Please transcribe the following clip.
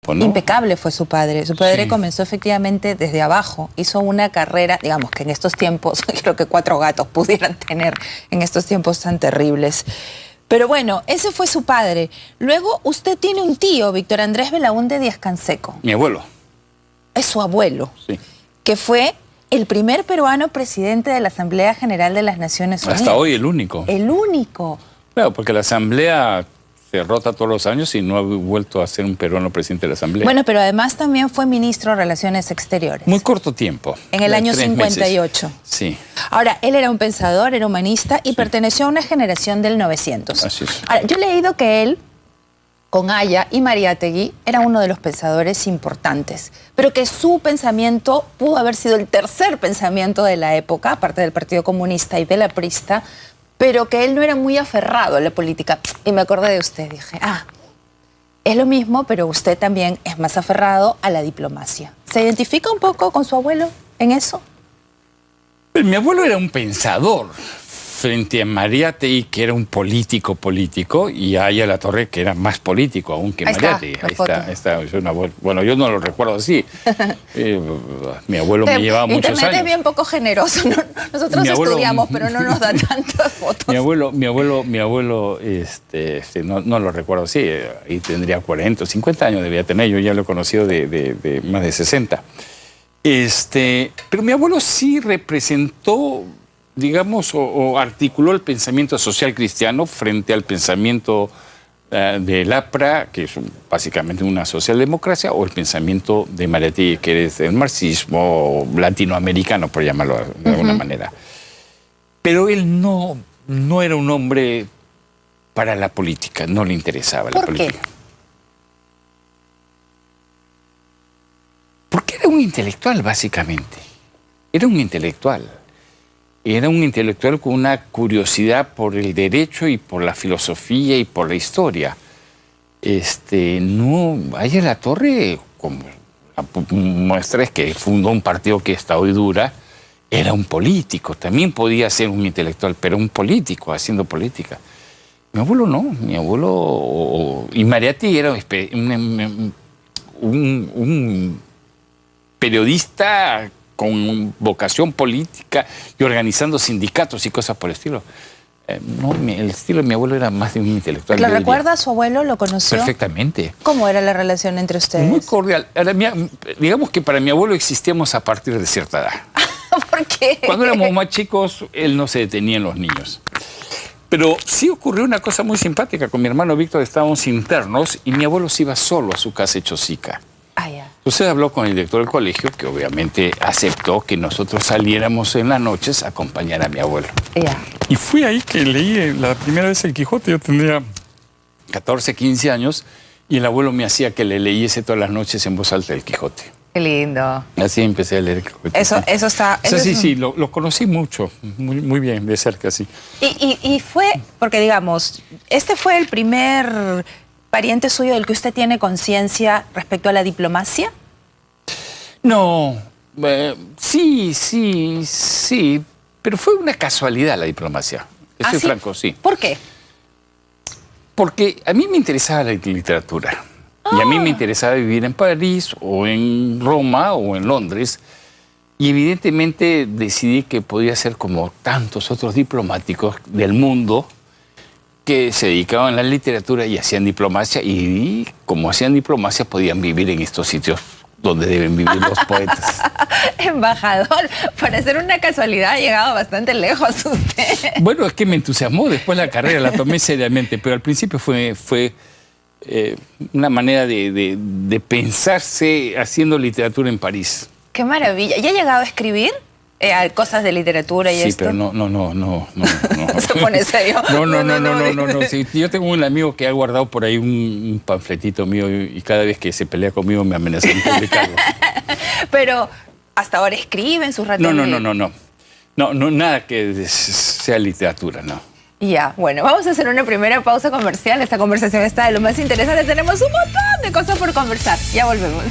Impecable fue su padre. Su padre Sí. comenzó efectivamente desde abajo. Hizo una carrera, digamos que en estos tiempos, creo que 4 gatos pudieran tener en estos tiempos tan terribles. Pero bueno, ese fue su padre. Luego usted tiene un tío, Víctor Andrés Belaúnde Díaz-Canseco. Mi abuelo. Es su abuelo, Sí. que fue el primer peruano presidente de la Asamblea General de las Naciones Unidas. Hasta hoy el único. El único. Claro, porque la Asamblea se rota todos los años y no ha vuelto a ser un peruano presidente de la Asamblea. Bueno, pero además también fue ministro de Relaciones Exteriores. Muy corto tiempo. En el año 3 58. meses. Sí. Ahora, él era un pensador, era humanista y perteneció a una generación del 900. Así es. Ahora, yo he leído que él, con Haya y Mariátegui, era uno de los pensadores importantes, pero que su pensamiento pudo haber sido el tercer pensamiento de la época, aparte del Partido Comunista y del aprista, pero que él no era muy aferrado a la política. Y me acordé de usted, dije, es lo mismo, pero usted también es más aferrado a la diplomacia. ¿Se identifica un poco con su abuelo en eso? Pero mi abuelo era un pensador frente a Mariátegui, que era un político, y a Haya La Torre, que era más político aún que Mariátegui. Ahí está. Es una bueno, yo no lo recuerdo así. Mi abuelo me llevaba muchos Internet años. es bien poco generoso. Nosotros estudiamos, pero no nos da tantas fotos. Mi abuelo, no lo recuerdo así. Ahí tendría 40 o 50 años debía tener. Yo ya lo he conocido de más de 60. Pero mi abuelo sí representó, digamos, o articuló el pensamiento social cristiano frente al pensamiento del APRA, que es básicamente una socialdemocracia, o el pensamiento de Mariátegui, que es el marxismo latinoamericano, por llamarlo de alguna manera. Pero él no era un hombre para la política, no le interesaba la política. ¿Por qué? Porque era un intelectual, básicamente. Era un intelectual. Era un intelectual con una curiosidad por el derecho y por la filosofía y por la historia. Haya La Torre, como muestra es que fundó un partido que hasta hoy dura, era un político. También podía ser un intelectual, pero un político, haciendo política. Mi abuelo no. Mi abuelo... Y Mariátegui era un periodista con vocación política y organizando sindicatos y cosas por el estilo. El estilo de mi abuelo era más de un intelectual. ¿Lo recuerda a su abuelo? ¿Lo conoció? Perfectamente. ¿Cómo era la relación entre ustedes? Muy cordial. Digamos que para mi abuelo existíamos a partir de cierta edad. ¿Por qué? Cuando éramos más chicos, él no se detenía en los niños. Pero sí ocurrió una cosa muy simpática. Con mi hermano Víctor estábamos internos y mi abuelo se iba solo a su casa de Chosica. Entonces habló con el director del colegio, que obviamente aceptó que nosotros saliéramos en las noches a acompañar a mi abuelo. Y fue ahí que leí la primera vez el Quijote. Yo tendría 14, 15 años y el abuelo me hacía que le leyese todas las noches en voz alta el Quijote. Qué lindo. Así empecé a leer el Quijote. Eso está... O sea, sí, lo conocí mucho, muy bien, de cerca, sí. Y fue, porque digamos, este fue el primer pariente suyo del que usted tiene conciencia respecto a la diplomacia. No, sí, pero fue una casualidad la diplomacia. Estoy franco, sí. ¿Por qué? Porque a mí me interesaba la literatura. Y a mí me interesaba vivir en París, o en Roma, o en Londres. Y evidentemente decidí que podía ser como tantos otros diplomáticos del mundo que se dedicaban a la literatura y hacían diplomacia. Y como hacían diplomacia, podían vivir en estos sitios donde deben vivir los poetas. Embajador, para ser una casualidad ha llegado bastante lejos usted. Bueno, es que me entusiasmó. Después la carrera la tomé seriamente, pero al principio fue una manera de pensarse haciendo literatura en París. ¡Qué maravilla! ¿Ya ha llegado a escribir cosas de literatura y sí, esto? Sí, pero no. ¿Se pone serio? No. Sí, yo tengo un amigo que ha guardado por ahí un panfletito mío y cada vez que se pelea conmigo me amenaza de publicarlo. Pero hasta ahora escribe en sus ratitos. No, nada que sea literatura, no. Ya, bueno, vamos a hacer una primera pausa comercial. Esta conversación está de lo más interesante. Tenemos un montón de cosas por conversar. Ya volvemos.